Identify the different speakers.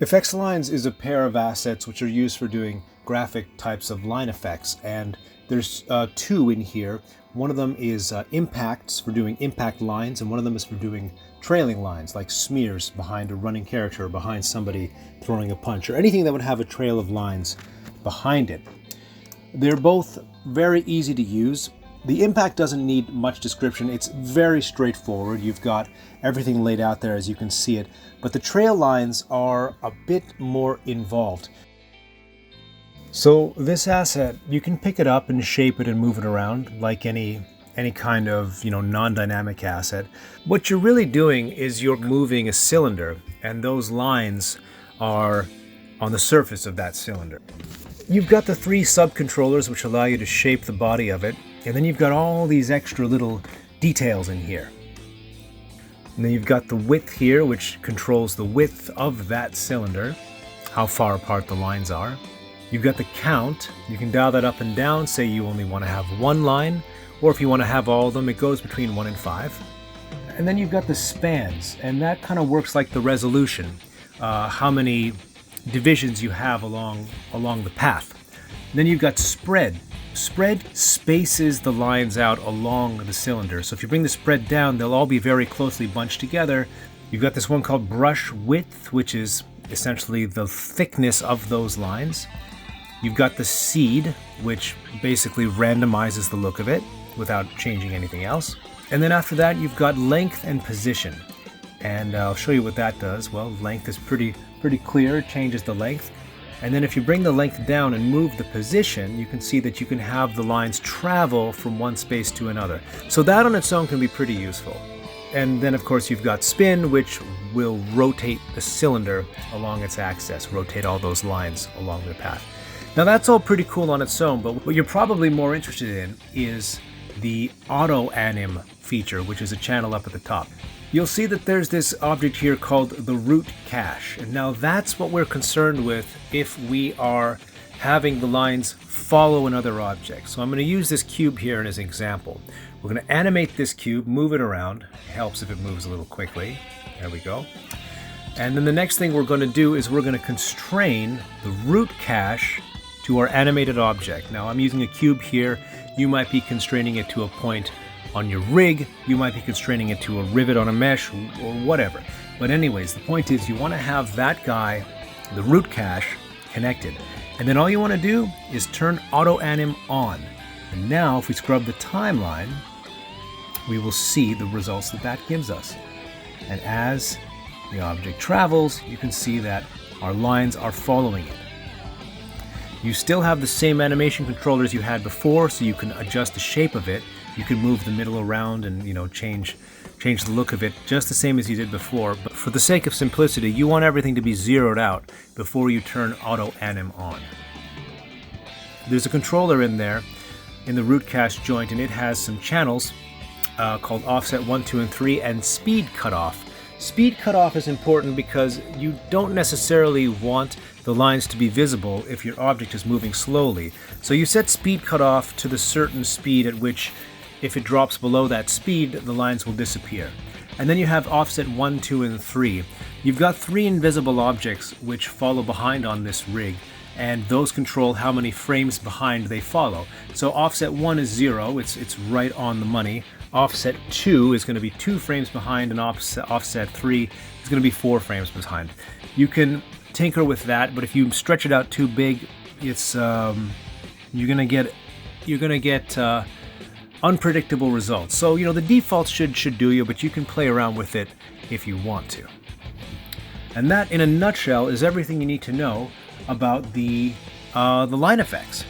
Speaker 1: fxLines is a pair of assets which are used for doing graphic types of line effects, and there's two in here. One of them is impacts for doing impact lines, and one of them is for doing trailing lines, like smears behind a running character or behind somebody throwing a punch, or anything that would have a trail of lines behind it. They're both very easy to use. The impact doesn't need much description. It's very straightforward. You've got everything laid out there as you can see it, but the trail lines are a bit more involved. So this asset, you can pick it up and shape it and move it around like any kind of, non-dynamic asset. What you're really doing is you're moving a cylinder, and those lines are on the surface of that cylinder. You've got the three subcontrollers which allow you to shape the body of it, and then you've got all these extra little details in here. And then you've got the width here, which controls the width of that cylinder, how far apart the lines are. You've got the count. You can dial that up and down, say you only want to have one line, or if you want to have all of them, it goes between 1 and 5. And then you've got the spans, and that kind of works like the resolution, how many divisions you have along the path. And then you've got spread. Spread spaces the lines out along the cylinder. So if you bring the spread down, they'll all be very closely bunched together. You've got this one called brush width, which is essentially the thickness of those lines. You've got the seed, which basically randomizes the look of it without changing anything else. And then after that, you've got length and position. And I'll show you what that does. Well, length is pretty clear. It changes the length. And then if you bring the length down and move the position, you can see that you can have the lines travel from one space to another. So that on its own can be pretty useful. And then of course you've got spin, which will rotate the cylinder along its axis, rotate all those lines along their path. Now that's all pretty cool on its own, but what you're probably more interested in is the auto anim feature, which is a channel up at the top. You'll see that there's this object here called the root cache, and now that's what we're concerned with if we are having the lines follow another object. So I'm going to use this cube here as an example. We're going to animate this cube, move it around. It helps if it moves a little quickly. There we go. And then the next thing we're going to do is we're going to constrain the root cache to our animated object. Now I'm using a cube here. You might be constraining it to a point on your rig, you might be constraining it to a rivet on a mesh, or whatever. But anyways, the point is you want to have that guy, the root cache, connected. And then all you want to do is turn auto anim on. And now if we scrub the timeline, we will see the results that gives us. And as the object travels, you can see that our lines are following it. You still have the same animation controllers you had before, so you can adjust the shape of it. You can move the middle around and change the look of it just the same as you did before. But for the sake of simplicity, you want everything to be zeroed out before you turn auto anim on. There's a controller in there in the root cache joint, and it has some channels called offset 1, 2, and 3 and speed cutoff. Speed cutoff is important because you don't necessarily want the lines to be visible if your object is moving slowly. So you set speed cutoff to the certain speed at which, if it drops below that speed, the lines will disappear. And then you have offset 1, 2, and 3. You've got 3 invisible objects which follow behind on this rig, and those control how many frames behind they follow. So offset 1 is 0, it's right on the money. Offset 2 is going to be 2 frames behind, and offset 3 is going to be 4 frames behind. You can tinker with that, but if you stretch it out too big, it's you're gonna get unpredictable results. So the defaults should do you, but you can play around with it if you want to. And that, in a nutshell, is everything you need to know about the line effects.